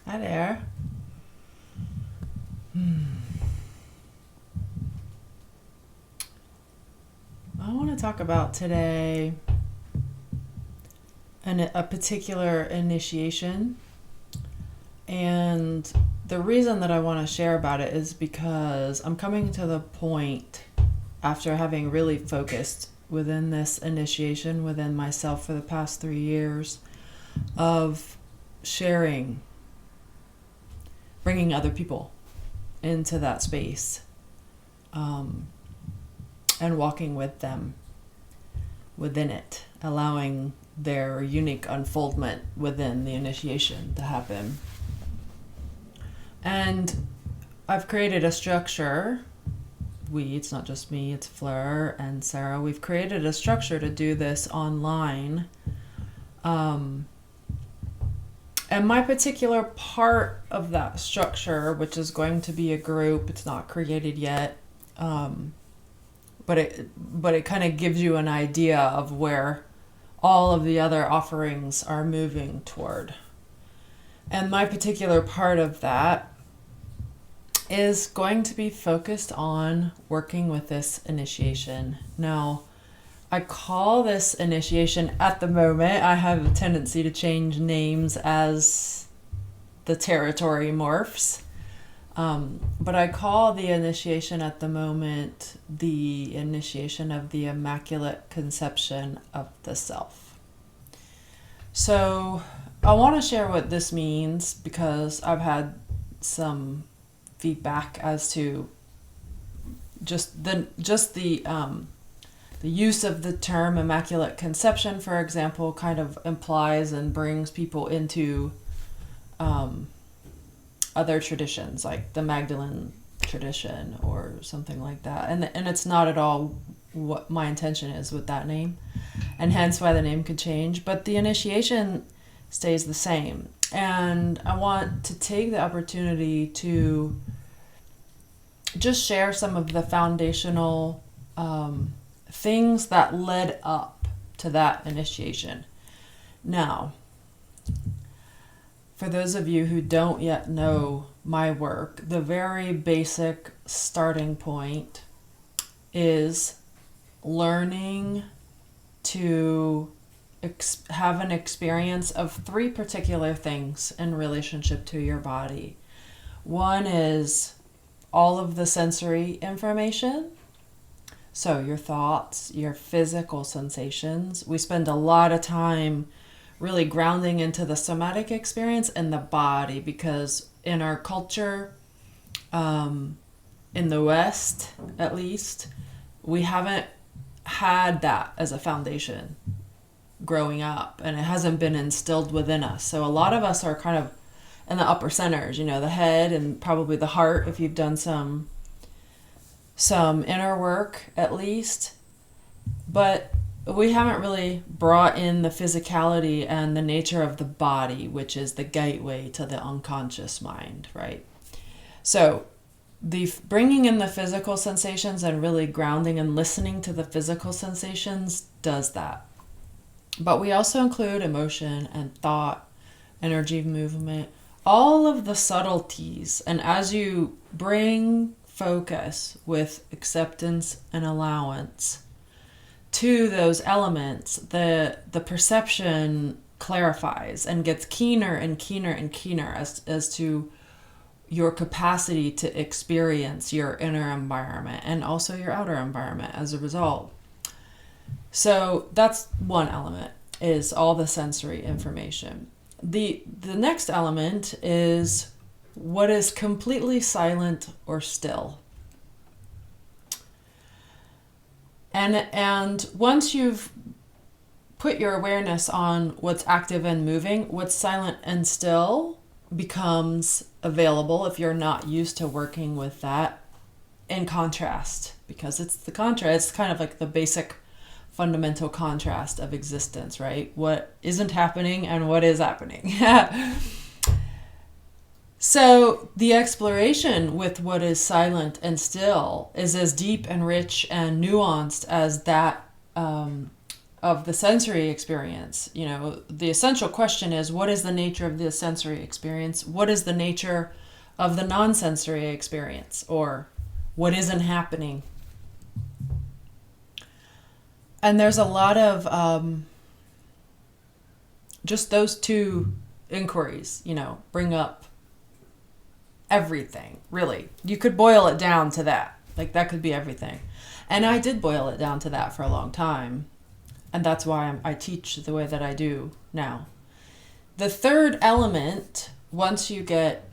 Hi there. I want to talk about today a particular initiation. And the reason that I want to share about it is because I'm coming to the point after having really focused within this initiation within myself for the past 3 years of sharing, bringing other people into that space, um, and walking with them within it, allowing their unique unfoldment within the initiation to happen. And I've created a structure. It's not just me, it's Fleur and Sarah. We've created a structure to do this online. Um, and my particular part of that structure, which is going to be a group, it's not created yet, but it kind of gives you an idea of where all of the other offerings are moving toward. And my particular part of that is going to be focused on working with this initiation. Now, I call this initiation at the moment, I have a tendency to change names as the territory morphs. But I call the initiation at the moment the initiation of the Immaculate Conception of the Self. So I want to share what this means because I've had some feedback as to the use of the term Immaculate Conception, for example, kind of implies and brings people into other traditions like the Magdalene tradition or something like that. And it's not at all what my intention is with that name, and hence why the name could change. But the initiation stays the same. And I want to take the opportunity to just share some of the foundational things that led up to that initiation. Now, for those of you who don't yet know my work, the very basic starting point is learning to have an experience of three particular things in relationship to your body. One is all of the sensory information. So your thoughts, your physical sensations. We spend a lot of time really grounding into the somatic experience and the body because in our culture, in the West at least, we haven't had that as a foundation growing up, and it hasn't been instilled within us. So a lot of us are kind of in the upper centers, the head and probably the heart if you've done some inner work at least. But we haven't really brought in the physicality and the nature of the body, which is the gateway to the unconscious mind, right? So the bringing in the physical sensations and really grounding and listening to the physical sensations does that. But we also include emotion and thought, energy, movement, all of the subtleties. And as you bring focus with acceptance and allowance to those elements, the perception clarifies and gets keener and keener and keener as to your capacity to experience your inner environment and also your outer environment as a result. So that's one element, is all the sensory information. The next element is what is completely silent or still. And once you've put your awareness on what's active and moving, what's silent and still becomes available if you're not used to working with that, in contrast, because it's the contrast. It's kind of like the basic fundamental contrast of existence, right? What isn't happening and what is happening. So the exploration with what is silent and still is as deep and rich and nuanced as that of the sensory experience. You know, the essential question is, what is the nature of the sensory experience? What is the nature of the non-sensory experience? Or what isn't happening? And there's a lot of just those two inquiries, you know, bring up everything, really. You could boil it down to that. Like, that could be everything. And I did boil it down to that for a long time. And that's why I teach the way that I do now. The third element, once you get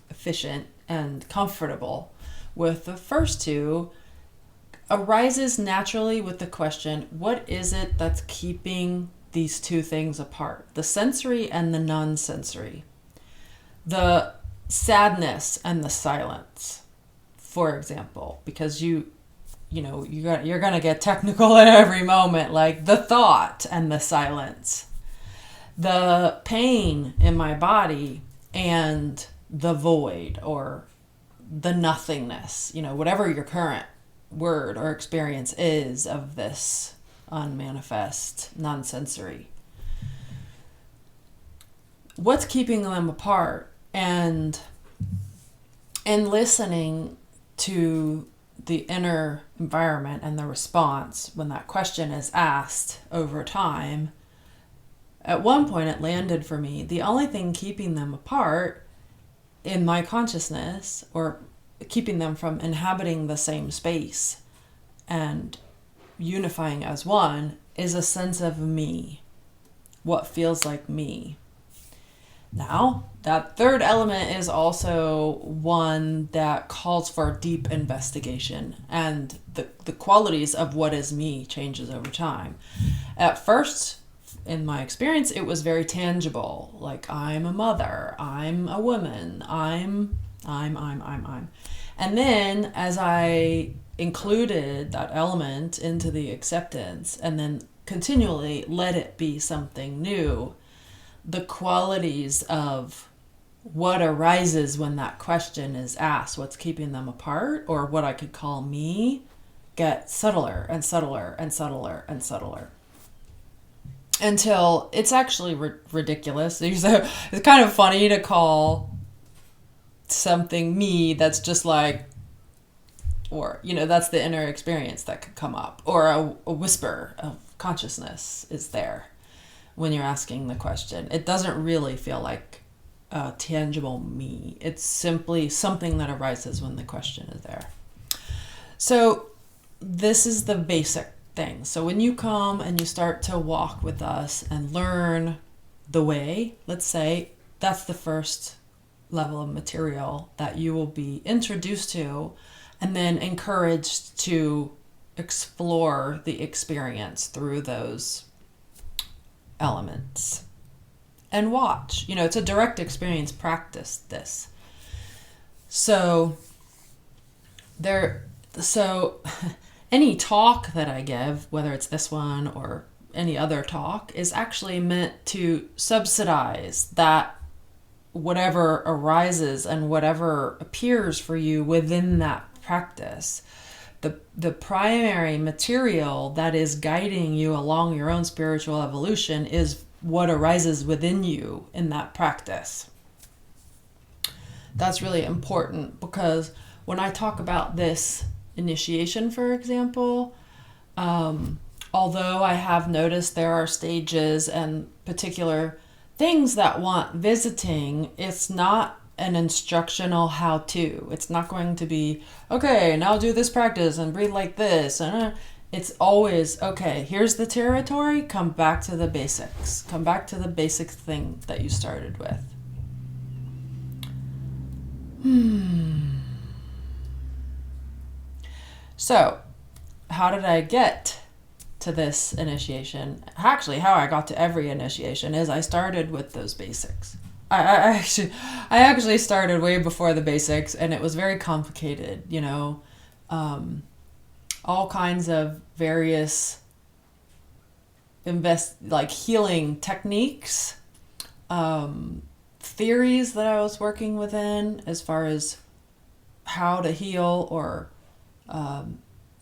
efficient and comfortable with the first two, arises naturally with the question, what is it that's keeping these two things apart? The sensory and the non-sensory. The sadness and the silence, for example, because you're going to get technical at every moment, like the thought and the silence, the pain in my body and the void or the nothingness, you know, whatever your current word or experience is of this unmanifest, non-sensory. What's keeping them apart? And in listening to the inner environment and the response when that question is asked over time, at one point it landed for me, the only thing keeping them apart in my consciousness, or keeping them from inhabiting the same space and unifying as one, is a sense of me, what feels like me. Now, that third element is also one that calls for deep investigation, and the qualities of what is me changes over time. At first, in my experience, it was very tangible, like I'm a mother, I'm a woman, I'm. And then as I included that element into the acceptance and then continually let it be something new, the qualities of what arises when that question is asked, what's keeping them apart, or what I could call me, get subtler and subtler and subtler and subtler. Until it's actually ridiculous. So it's kind of funny to call something me that's just like, or, you know, that's the inner experience that could come up. Or a whisper of consciousness is there when you're asking the question. It doesn't really feel like a tangible me. It's simply something that arises when the question is there. So this is the basic thing. So when you come and you start to walk with us and learn the way, let's say that's the first level of material that you will be introduced to and then encouraged to explore the experience through those elements and watch. You know, it's a direct experience practice, this. So any talk that I give, whether it's this one or any other talk, is actually meant to subsidize that whatever arises and whatever appears for you within that practice. The primary material that is guiding you along your own spiritual evolution is what arises within you in that practice. That's really important, because when I talk about this initiation, for example, although I have noticed there are stages and particular things that want visiting, it's not an instructional how-to. It's not going to be, okay, now do this practice and breathe like this. And it's always, okay, here's the territory, come back to the basics. Come back to the basic thing that you started with. So, how did I get to this initiation? Actually, how I got to every initiation is I started with those basics. I actually started way before the basics, and it was very complicated, you know, all kinds of various healing techniques, theories that I was working within as far as how to heal or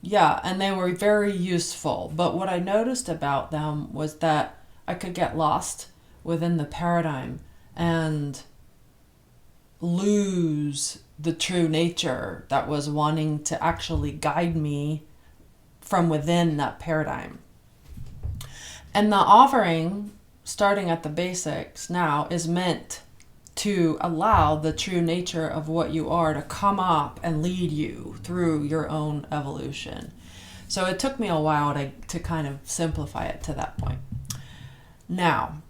Yeah, and they were very useful. But what I noticed about them was that I could get lost within the paradigm and lose the true nature that was wanting to actually guide me from within that paradigm. And the offering, starting at the basics now, is meant to allow the true nature of what you are to come up and lead you through your own evolution. So it took me a while to kind of simplify it to that point. Now,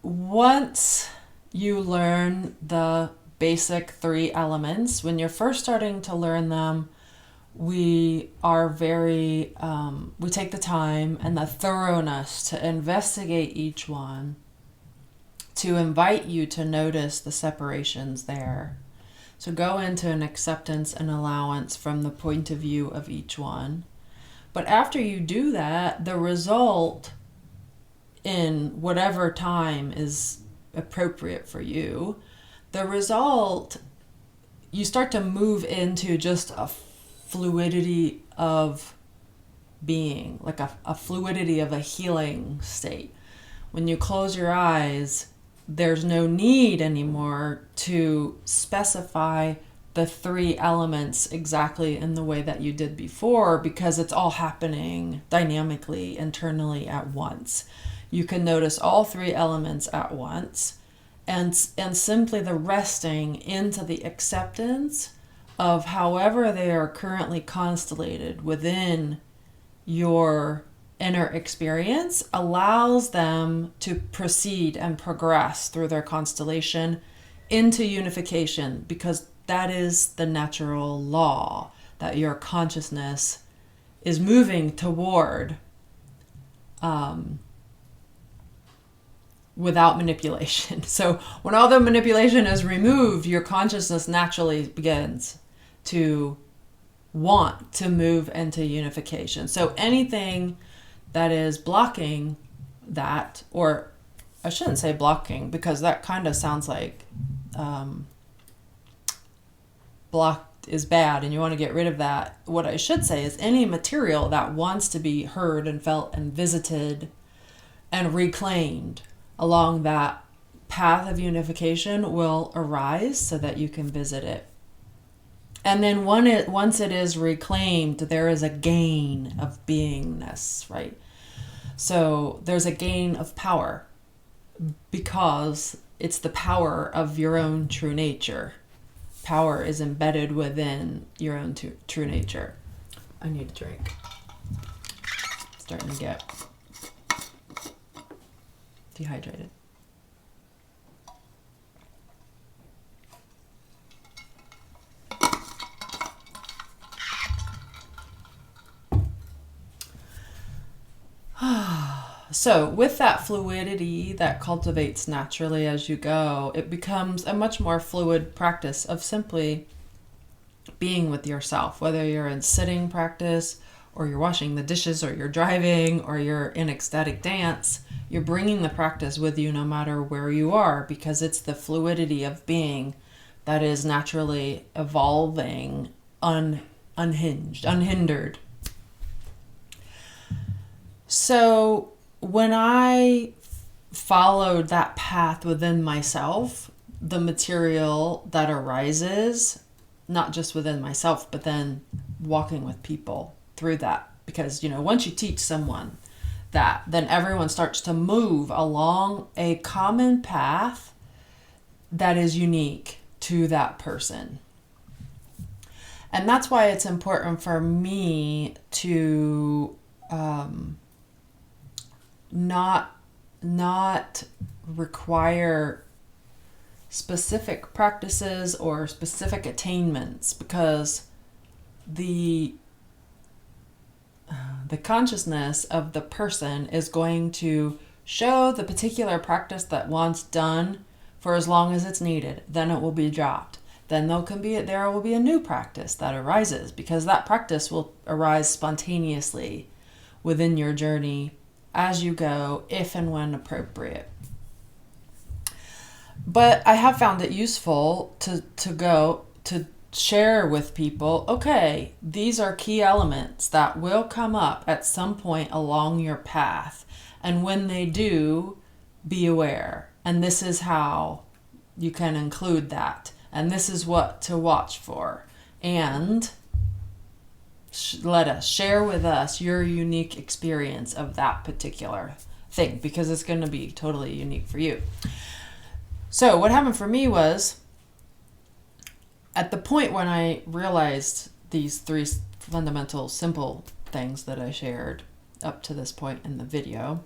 once you learn the basic 3 elements, when you're first starting to learn them, we are we take the time and the thoroughness to investigate each one, to invite you to notice the separations there. So go into an acceptance and allowance from the point of view of each one. But after you do that, the result in whatever time is appropriate for you, the result, you start to move into just a fluidity of being, like a fluidity of a healing state. When you close your eyes, there's no need anymore to specify the 3 elements exactly in the way that you did before, because it's all happening dynamically internally at once. You can notice all 3 elements at once, and simply the resting into the acceptance of however they are currently constellated within your inner experience allows them to proceed and progress through their constellation into unification, because that is the natural law that your consciousness is moving toward, without manipulation. So when all the manipulation is removed, your consciousness naturally begins to want to move into unification. So anything that is blocking that, or I shouldn't say blocking, because that kind of sounds like blocked is bad and you want to get rid of that. What I should say is any material that wants to be heard and felt and visited and reclaimed along that path of unification will arise so that you can visit it. And then once it is reclaimed, there is a gain of beingness, right? So there's a gain of power because it's the power of your own true nature. Power is embedded within your own true nature. I need a drink. Starting to get dehydrated. So with that fluidity that cultivates naturally as you go, it becomes a much more fluid practice of simply being with yourself, whether you're in sitting practice or you're washing the dishes or you're driving or you're in ecstatic dance. You're bringing the practice with you no matter where you are, because it's the fluidity of being that is naturally evolving, unhindered. So when I followed that path within myself, the material that arises, not just within myself, but then walking with people through that. Because, once you teach someone that, then everyone starts to move along a common path that is unique to that person. And that's why it's important for me to not require specific practices or specific attainments, because the consciousness of the person is going to show the particular practice that wants done for as long as it's needed. Then it will be dropped. Then there will be a new practice that arises, because that practice will arise spontaneously within your journey as you go, if and when appropriate. But I have found it useful to share with people, okay, these are key elements that will come up at some point along your path. And when they do, be aware. And this is how you can include that. And this is what to watch for. And let us share with us your unique experience of that particular thing, because it's going to be totally unique for you. So what happened for me was, at the point when I realized these three fundamental, simple things that I shared up to this point in the video,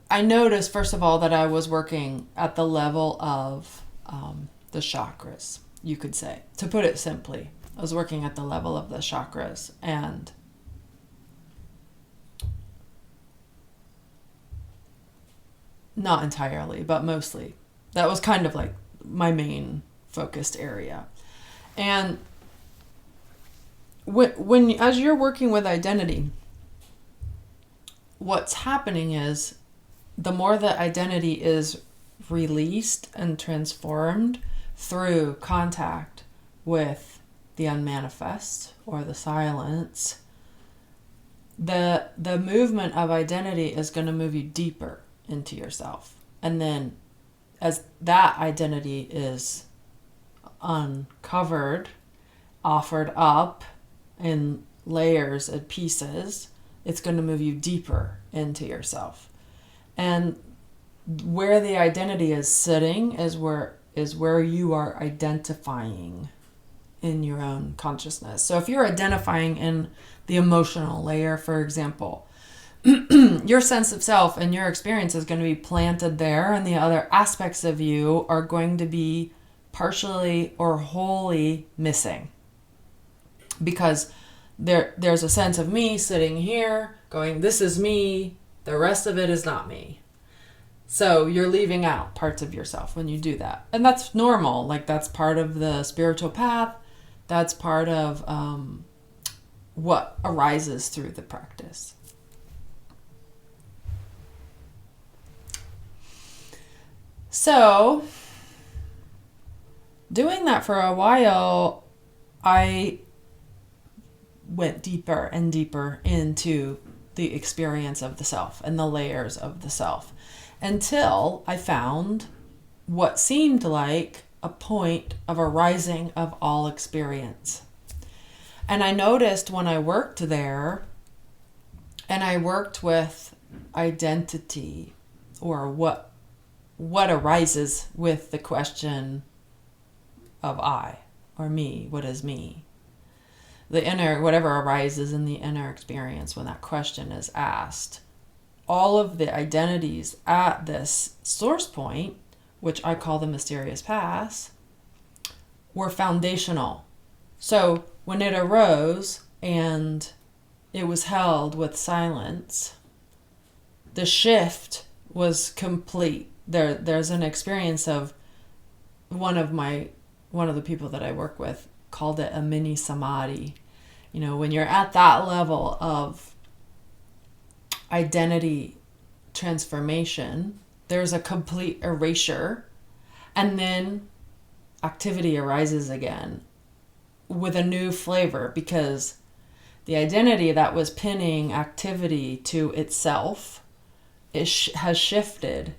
I noticed, first of all, that I was working at the level of the chakras, you could say. To put it simply, I was working at the level of the chakras, and not entirely, but mostly. That was kind of like my main focused area. And when as you're working with identity, what's happening is, the more that identity is released and transformed through contact with the unmanifest or the silence, the movement of identity is going to move you deeper into yourself. And then as that identity is uncovered, offered up in layers and pieces, it's going to move you deeper into yourself. And where the identity is sitting is where you are identifying in your own consciousness. So if you're identifying in the emotional layer, for example, your sense of self and your experience is going to be planted there, and the other aspects of you are going to be partially or wholly missing. Because there's a sense of me sitting here going, this is me, the rest of it is not me. So you're leaving out parts of yourself when you do that. And that's normal. Like, that's part of the spiritual path. That's part of what arises through the practice. So, doing that for a while, I went deeper and deeper into the experience of the self and the layers of the self, until I found what seemed like a point of arising of all experience. And I noticed when I worked there, and I worked with identity, or what arises with the question of I, or me, what is me? The inner, whatever arises in the inner experience when that question is asked. All of the identities at this source point, which I call the mysterious path, were foundational. So when it arose and it was held with silence, the shift was complete. There's an experience of one of the people that I work with called it a mini samadhi. You know, when you're at that level of identity transformation, there's a complete erasure, and then activity arises again with a new flavor, because the identity that was pinning activity to itself has shifted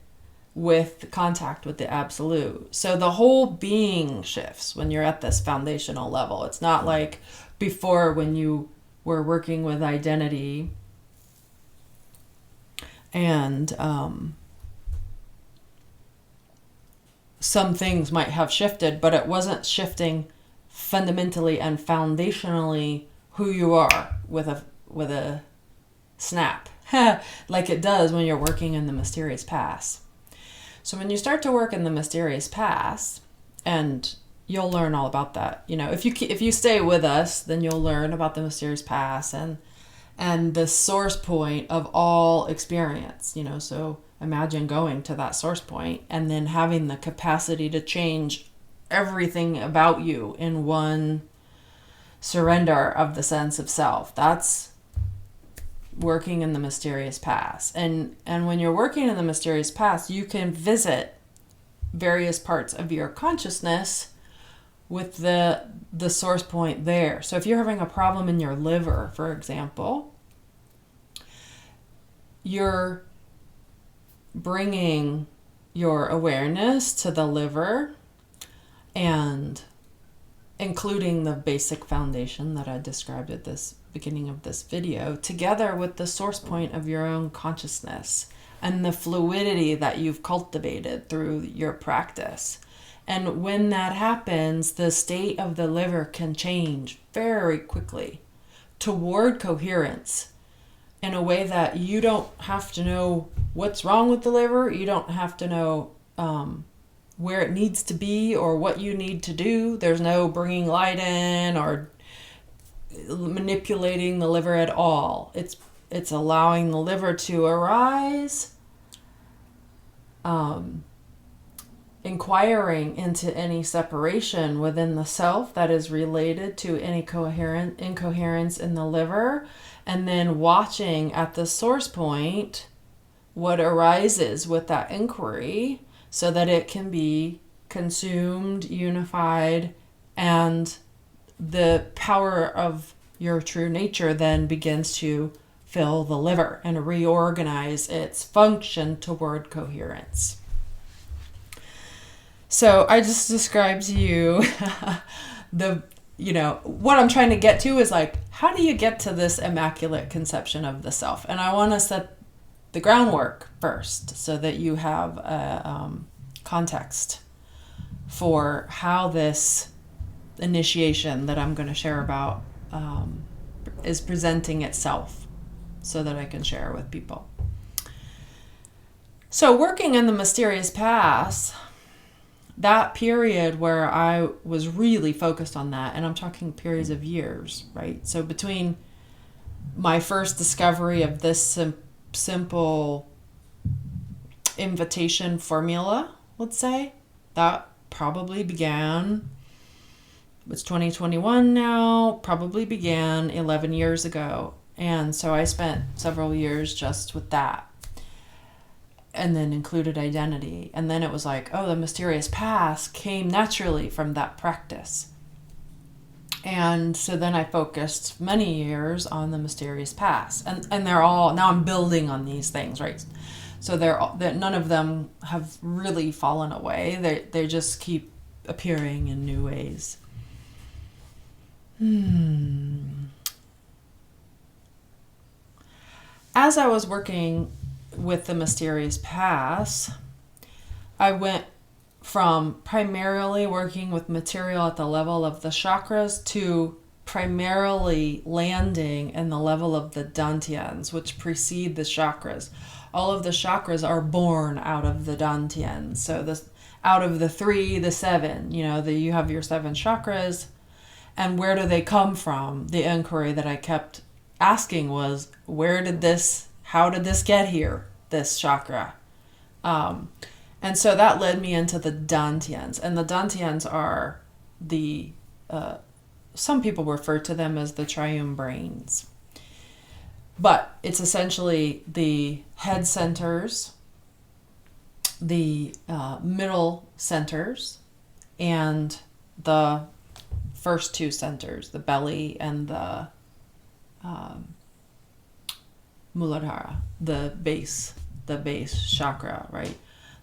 with contact with the absolute. So the whole being shifts when you're at this foundational level. It's not like before when you were working with identity and some things might have shifted, but it wasn't shifting fundamentally and foundationally who you are with a snap like it does when you're working in the mysterious path. So when you start to work in the mysterious path, and you'll learn all about that, you know, if you stay with us, then you'll learn about the mysterious path and the source point of all experience, you know. So imagine going to that source point and then having the capacity to change everything about you in one surrender of the sense of self. That's working in the mysterious path. And when you're working in the mysterious path, you can visit various parts of your consciousness with the source point there. So if you're having a problem in your liver, for example, you're bringing your awareness to the liver and including the basic foundation that I described at this beginning of this video, together with the source point of your own consciousness and the fluidity that you've cultivated through your practice. And when that happens, the state of the liver can change very quickly toward coherence in a way that you don't have to know what's wrong with the liver. You don't have to know where it needs to be or what you need to do. There's no bringing light in or manipulating the liver at all. It's allowing the liver to arise, inquiring into any separation within the self that is related to any incoherence in the liver, and then watching at the source point what arises with that inquiry so that it can be consumed, unified, and the power of your true nature then begins to fill the liver and reorganize its function toward coherence. So I just described to you what I'm trying to get to is like, how do you get to this immaculate conception of the self? And I want to set the groundwork first so that you have a context for how this initiation that I'm going to share about is presenting itself so that I can share with people. So working in the mysterious past, that period where I was really focused on that, and I'm talking periods of years, right? So between my first discovery of this simple invitation formula, let's say, that probably began, it's 2021 now, probably began 11 years ago. And so I spent several years just with that. And then included identity. And then it was like, oh, the mysterious past came naturally from that practice. And so then I focused many years on the mysterious past. And they're all, now I'm building on these things, right? So none of them have really fallen away. They just keep appearing in new ways. As I was working with the mysterious past, I went from primarily working with material at the level of the chakras to primarily landing in the level of the dantians, which precede the chakras. All of the chakras are born out of the dantians. So out of the 3, the 7, you have your 7 chakras. And where do they come from? The inquiry that I kept asking was, how did this get here, this chakra? And so that led me into the dantians. And the dantians are some people refer to them as the triune brains. But it's essentially the head centers, the middle centers, and the first 2 centers, the belly and the Muladhara, the base chakra, right?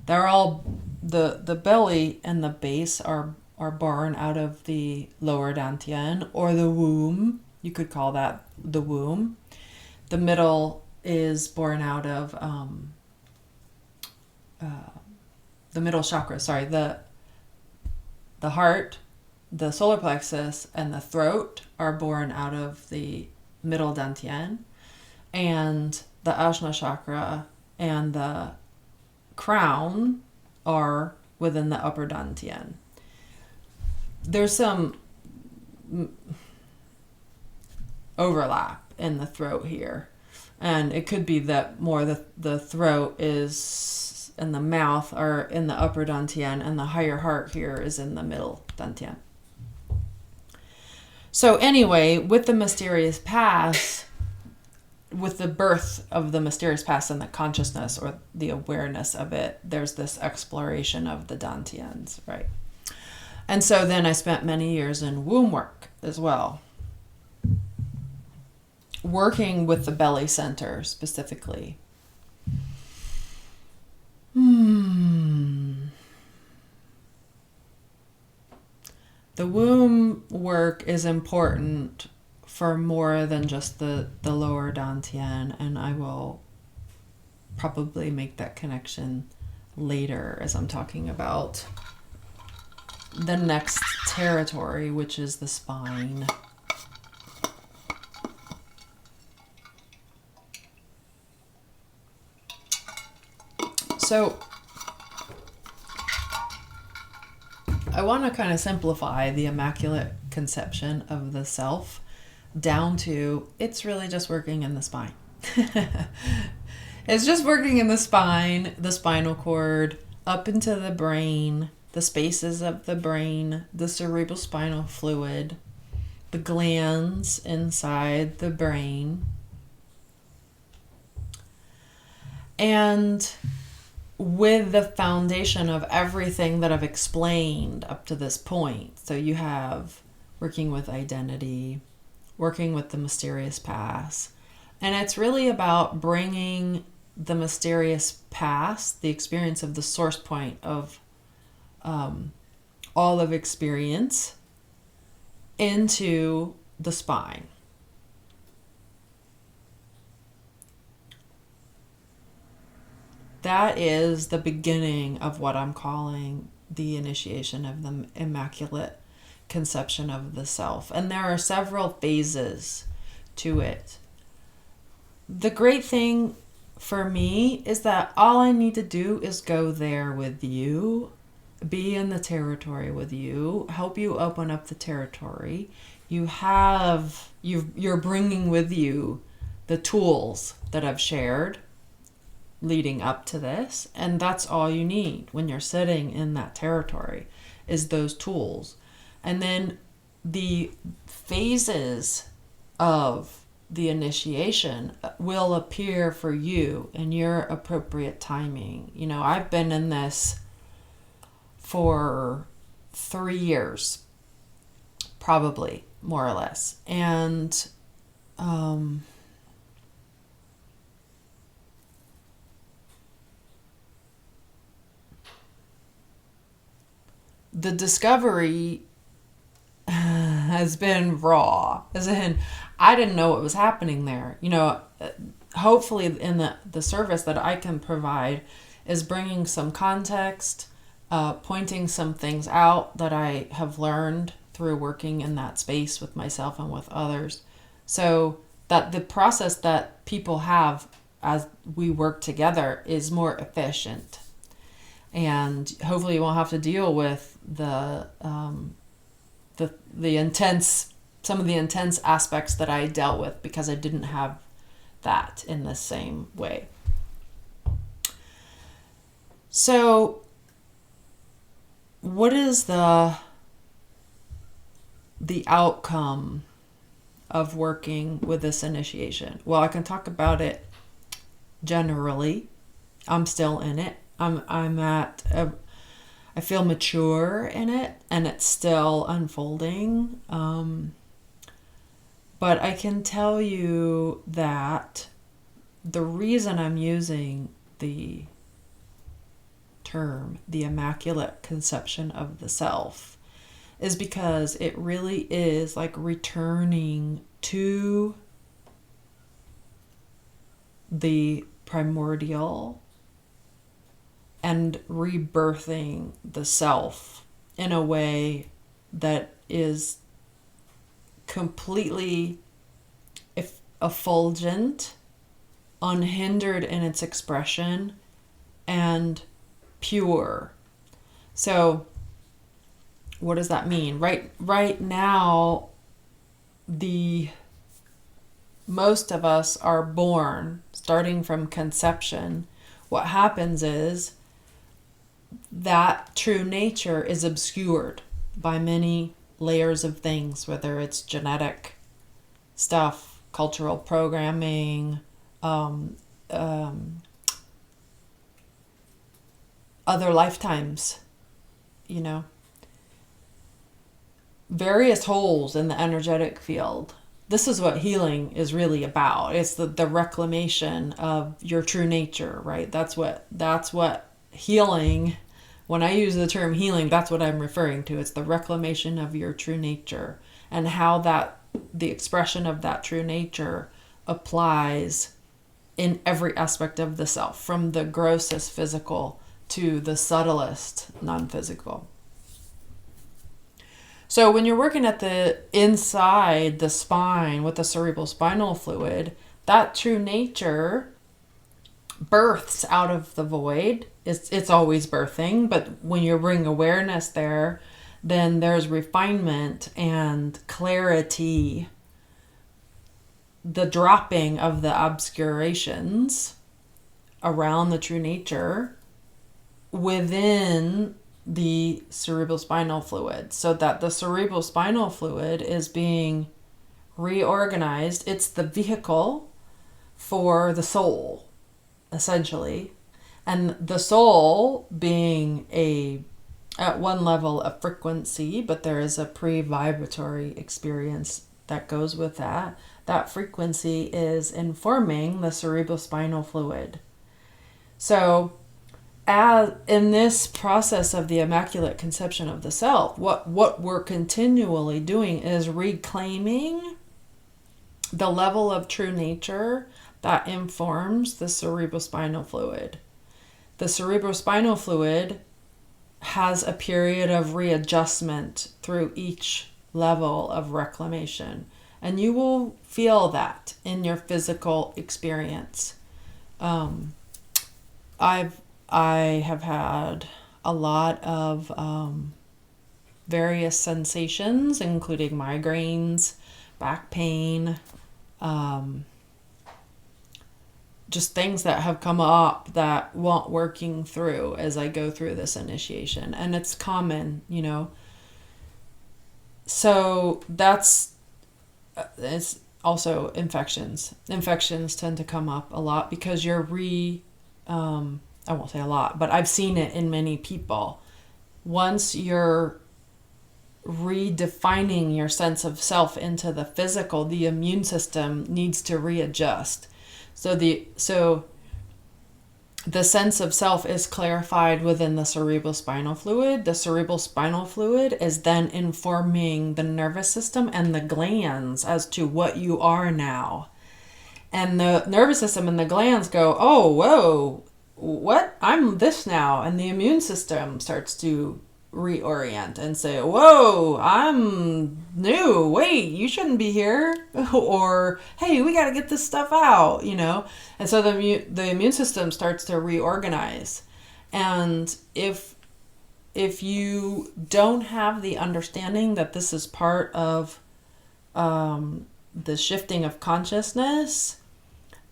They're all, the belly and the base are born out of the lower dantian, or the womb. You could call that the womb. The middle is born out of the middle chakra, the heart, the solar plexus, and the throat are born out of the middle dantian, and the ajna chakra and the crown are within the upper dantian. There's some overlap in the throat here, and it could be that more the throat is and the mouth are in the upper dantian, and the higher heart here is in the middle dantian. So anyway, with the mysterious past, with the birth of the mysterious past and the consciousness or the awareness of it, there's this exploration of the dantians, right? And so then I spent many years in womb work as well, working with the belly center specifically. The womb work is important for more than just the lower dantian, and I will probably make that connection later as I'm talking about the next territory, which is the spine. So I want to kind of simplify the Immaculate Conception of the self down to it's really just working in the spine. It's just working in the spine, the spinal cord, up into the brain, the spaces of the brain, the cerebrospinal fluid, the glands inside the brain. And with the foundation of everything that I've explained up to this point. So you have working with identity, working with the mysterious past. And it's really about bringing the mysterious past, the experience of the source point of all of experience, into the spine. That is the beginning of what I'm calling the initiation of the Immaculate Conception of the self. And there are several phases to it. The great thing for me is that all I need to do is go there with you, be in the territory with you, help you open up the territory. You're bringing with you the tools that I've shared leading up to this, and that's all you need when you're sitting in that territory is those tools. And then the phases of the initiation will appear for you in your appropriate timing. You know, I've been in this for 3 years, probably, more or less. And the discovery has been raw, as in I didn't know what was happening there. You know, hopefully in the service that I can provide is bringing some context, pointing some things out that I have learned through working in that space with myself and with others, so that the process that people have as we work together is more efficient. And hopefully you won't have to deal with the intense, some of the intense aspects that I dealt with, because I didn't have that in the same way. So what is the outcome of working with this initiation? Well, I can talk about it generally. I'm still in it. I feel mature in it, and it's still unfolding. But I can tell you that the reason I'm using the term, the Immaculate Conception of the Self, is because it really is like returning to the primordial and rebirthing the self in a way that is completely effulgent, unhindered in its expression, and pure. So what does that mean? Right now, most of us are born starting from conception. What happens is that true nature is obscured by many layers of things, whether it's genetic stuff, cultural programming, other lifetimes, you know, various holes in the energetic field. This is what healing is really about. It's the reclamation of your true nature, right? That's what healing, when I use the term healing, that's what I'm referring to. It's the reclamation of your true nature, and how the expression of that true nature applies in every aspect of the self, from the grossest physical to the subtlest non-physical. So when you're working at the inside the spine with the cerebral spinal fluid, that true nature births out of the void. It's always birthing, but when you bring awareness there, then there's refinement and clarity, the dropping of the obscurations around the true nature within the cerebral spinal fluid, so that the cerebral spinal fluid is being reorganized. It's the vehicle for the soul, essentially. And the soul being at one level, a frequency, but there is a pre-vibratory experience that goes with that. That frequency is informing the cerebral spinal fluid. So as in this process of the Immaculate Conception of the Self, what we're continually doing is reclaiming the level of true nature that informs the cerebrospinal fluid. The cerebrospinal fluid has a period of readjustment through each level of reclamation, and you will feel that in your physical experience. I have had a lot of various sensations, including migraines, back pain, just things that have come up that want working through as I go through this initiation. And it's common, you know. So it's also infections. Infections tend to come up a lot because you're I won't say a lot, but I've seen it in many people. Once you're redefining your sense of self into the physical, the immune system needs to readjust. So the sense of self is clarified within the cerebrospinal fluid. The cerebrospinal fluid is then informing the nervous system and the glands as to what you are now. And the nervous system and the glands go, oh, whoa, what? I'm this now. And the immune system starts to reorient and say, whoa, I'm new. Wait, you shouldn't be here. Or, hey, we got to get this stuff out, you know? And so the immune system starts to reorganize. And if you don't have the understanding that this is part of the shifting of consciousness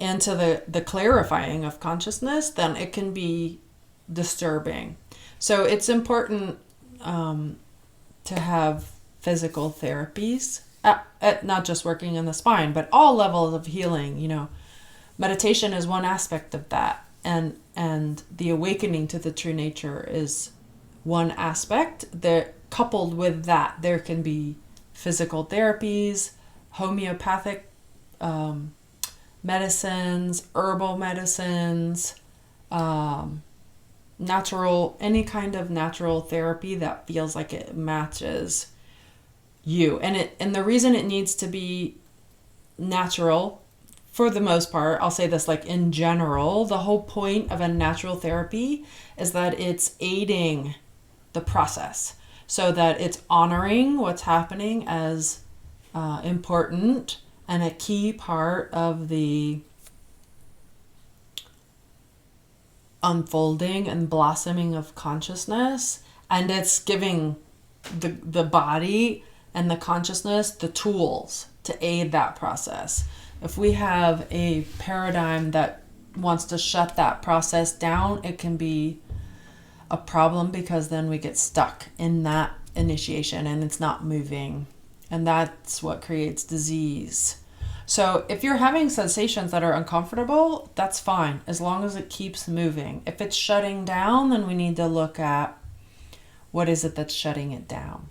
and to the clarifying of consciousness, then it can be disturbing. So it's important to have physical therapies, at not just working in the spine, but all levels of healing. You know, meditation is one aspect of that, and the awakening to the true nature is one aspect. That coupled with that, there can be physical therapies, homeopathic medicines, herbal medicines, natural, any kind of natural therapy that feels like it matches you. And the reason it needs to be natural, for the most part, I'll say this, like in general, the whole point of a natural therapy is that it's aiding the process, so that it's honoring what's happening as important and a key part of the unfolding and blossoming of consciousness, and it's giving the body and the consciousness the tools to aid that process. If we have a paradigm that wants to shut that process down, it can be a problem, because then we get stuck in that initiation and it's not moving, and that's what creates disease. So if you're having sensations that are uncomfortable, that's fine, as long as it keeps moving. If it's shutting down, then we need to look at what is it that's shutting it down.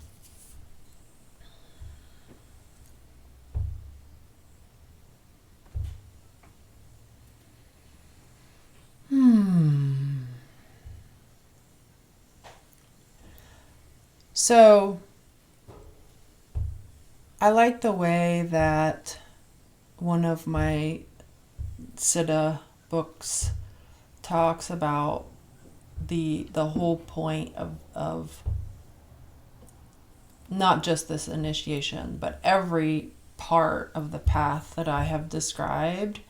So I like the way that one of my Siddha books talks about the whole point of not just this initiation, but every part of the path that I have described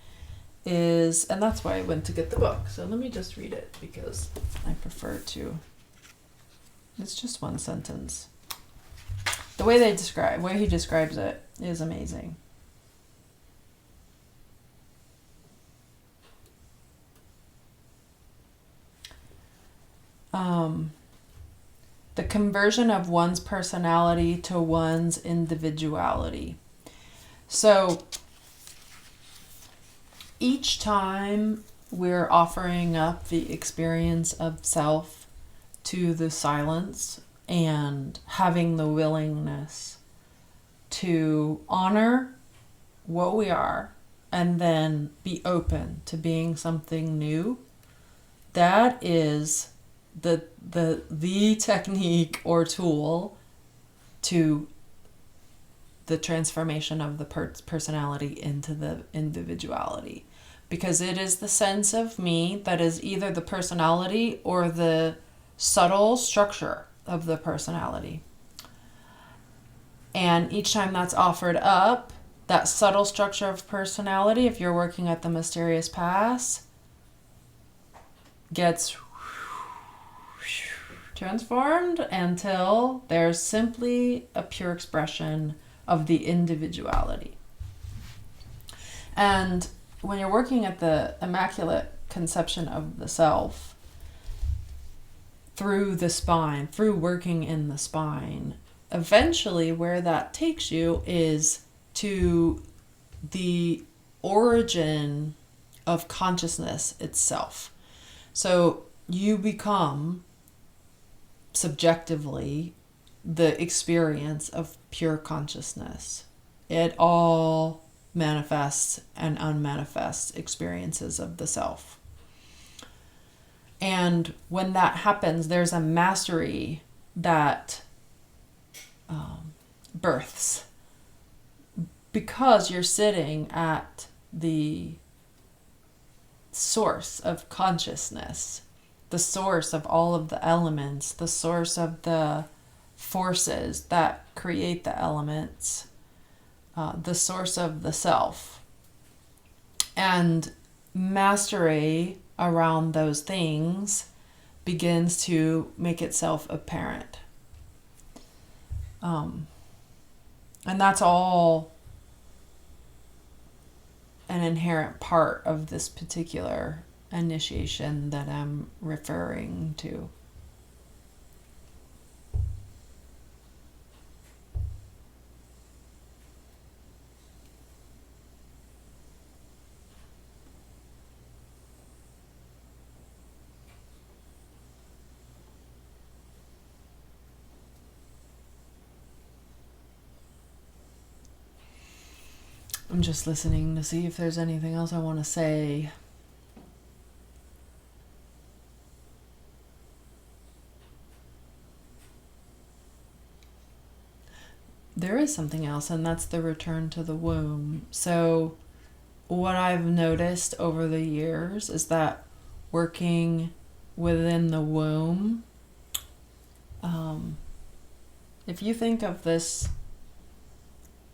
is, and that's why I went to get the book. So let me just read it because I prefer to. It's just one sentence. The way he describes it is amazing. The conversion of one's personality to one's individuality. So each time we're offering up the experience of self to the silence and having the willingness to honor what we are and then be open to being something new, that is the technique or tool to the transformation of the personality into the individuality. Because it is the sense of me that is either the personality or the subtle structure of the personality. And each time that's offered up, that subtle structure of personality, if you're working at the mysterious pass, gets transformed until there's simply a pure expression of the individuality. And when you're working at the Immaculate conception of the self, through the spine, through working in the spine, eventually where that takes you is to the origin of consciousness itself. So you become subjectively the experience of pure consciousness. It all manifests and unmanifests experiences of the self. And when that happens, there's a mastery that births, because you're sitting at the source of consciousness, the source of all of the elements, the source of the forces that create the elements, the source of the self. And mastery around those things begins to make itself apparent. And that's all an inherent part of this particular initiation that I'm referring to. I'm just listening to see if there's anything else I want to say. There is something else, and that's the return to the womb. So what I've noticed over the years is that working within the womb, if you think of this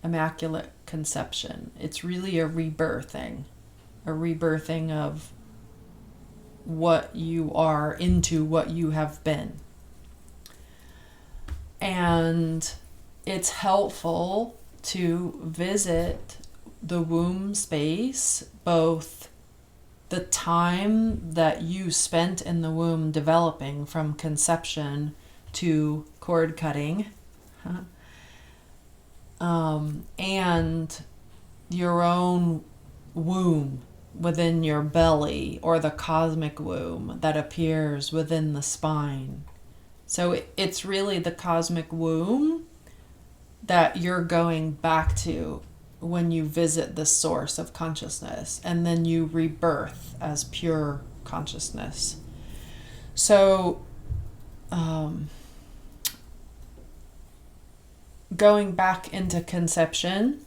Immaculate conception, it's really a rebirthing of what you are into what you have been. And it's helpful to visit the womb space, both the time that you spent in the womb developing from conception to cord cutting, and your own womb within your belly, or the cosmic womb that appears within the spine. So it's really the cosmic womb that you're going back to when you visit the source of consciousness, and then you rebirth as pure consciousness. So going back into conception,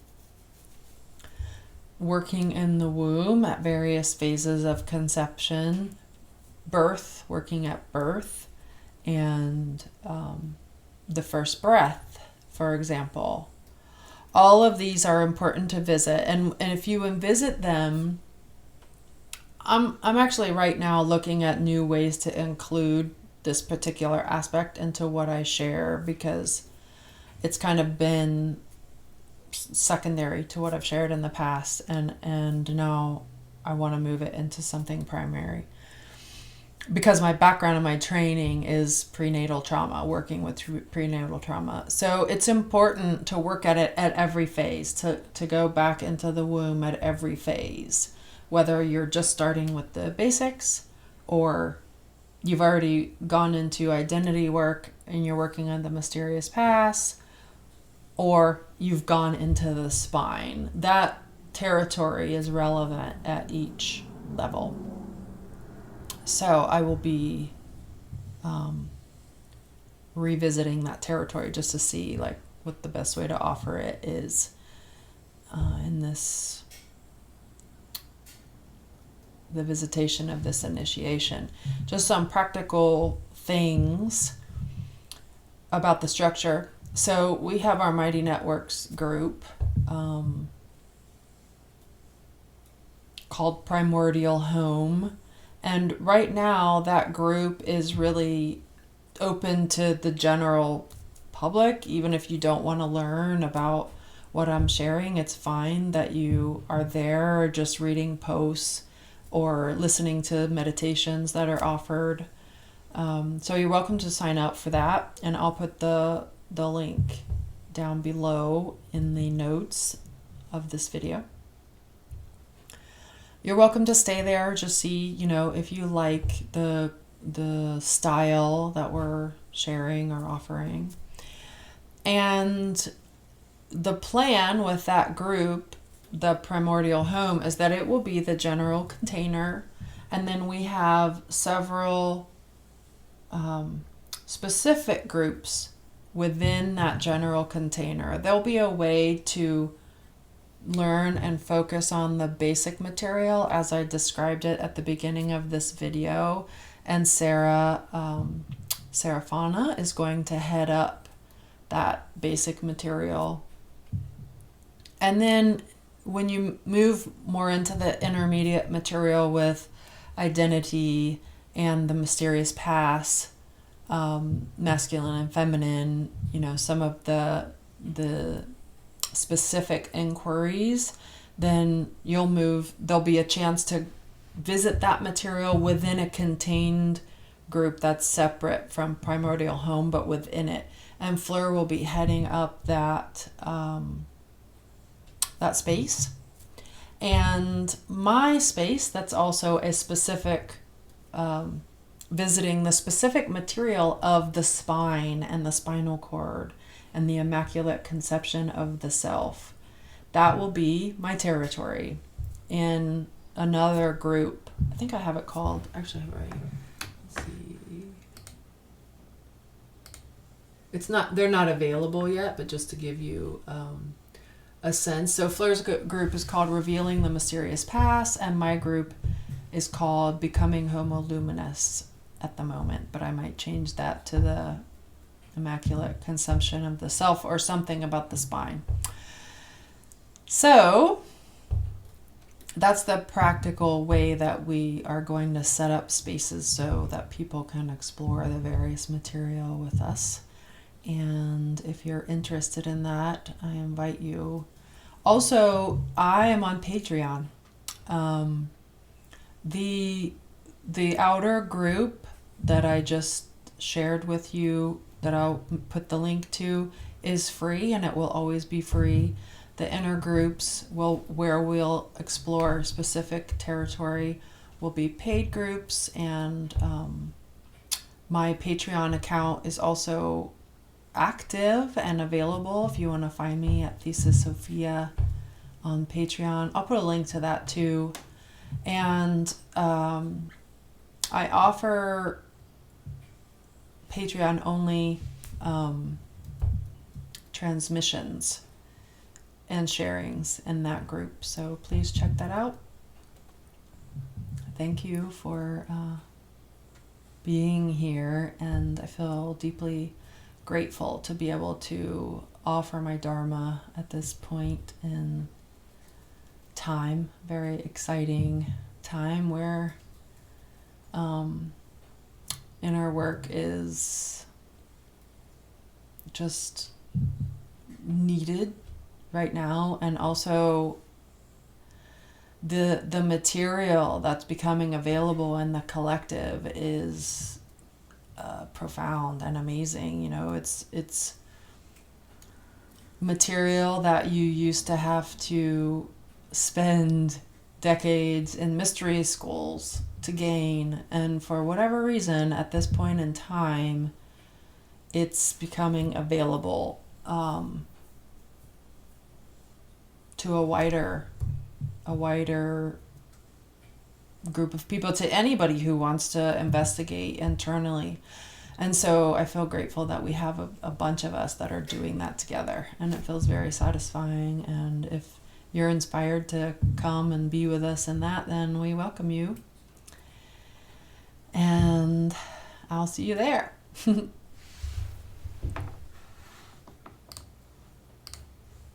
working in the womb at various phases of conception, birth, working at birth, and the first breath, for example. All of these are important to visit, and if you visit them, I'm actually right now looking at new ways to include this particular aspect into what I share, because it's kind of been secondary to what I've shared in the past, and now I want to move it into something primary, because my background and my training is prenatal trauma, working with prenatal trauma. So it's important to work at it at every phase, to go back into the womb at every phase, whether you're just starting with the basics, or you've already gone into identity work and you're working on the mysterious past, or you've gone into the spine. That territory is relevant at each level. So I will be revisiting that territory just to see like what the best way to offer it is in this, the visitation of this initiation. Just some practical things about the structure. So we have our Mighty Networks group called Primordial Home. And right now that group is really open to the general public. Even if you don't want to learn about what I'm sharing, it's fine that you are there, or just reading posts or listening to meditations that are offered. So you're welcome to sign up for that, and I'll put the link down below in the notes of this video. You're welcome to stay there, just see, if you like the style that we're sharing or offering. And the plan with that group, the Primordial Home, is that it will be the general container, and then we have several specific groups within that general container. There'll be a way to learn and focus on the basic material as I described it at the beginning of this video, and Sarah Serafana is going to head up that basic material. And then when you move more into the intermediate material with identity and the mysterious past, masculine and feminine, some of the specific inquiries, then there'll be a chance to visit that material within a contained group that's separate from Primordial Home, but within it. And Fleur will be heading up that space. And my space, that's also a specific, visiting the specific material of the spine and the spinal cord and the Immaculate Conception of the self. That will be my territory in another group. I think I have it called, actually, right here. Let's see. They're not available yet, but just to give you a sense. So Fleur's group is called Revealing the Mysterious Past, and my group is called Becoming Homo Luminous at the moment, but I might change that to the Immaculate Conception of the Self, or something about the spine. So that's the practical way that we are going to set up spaces so that people can explore the various material with us. And if you're interested in that, I invite you. Also, I am on Patreon. The outer group that I just shared with you, that I'll put the link to, is free, and it will always be free. The inner groups where we'll explore specific territory will be paid groups, and my Patreon account is also active and available if you want to find me at Thesis Sophia on Patreon. I'll put a link to that too. And I offer Patreon only transmissions and sharings in that group. So please check that out. Thank you for being here, and I feel deeply grateful to be able to offer my Dharma at this point in time. Very exciting time where inner work is just needed right now, and also the material that's becoming available in the collective is profound and amazing. You know, it's material that you used to have to spend decades in mystery schools to gain, and for whatever reason at this point in time it's becoming available to a wider group of people, to anybody who wants to investigate internally. And so I feel grateful that we have a bunch of us that are doing that together, and it feels very satisfying. And if you're inspired to come and be with us in that, then we welcome you. And I'll see you there.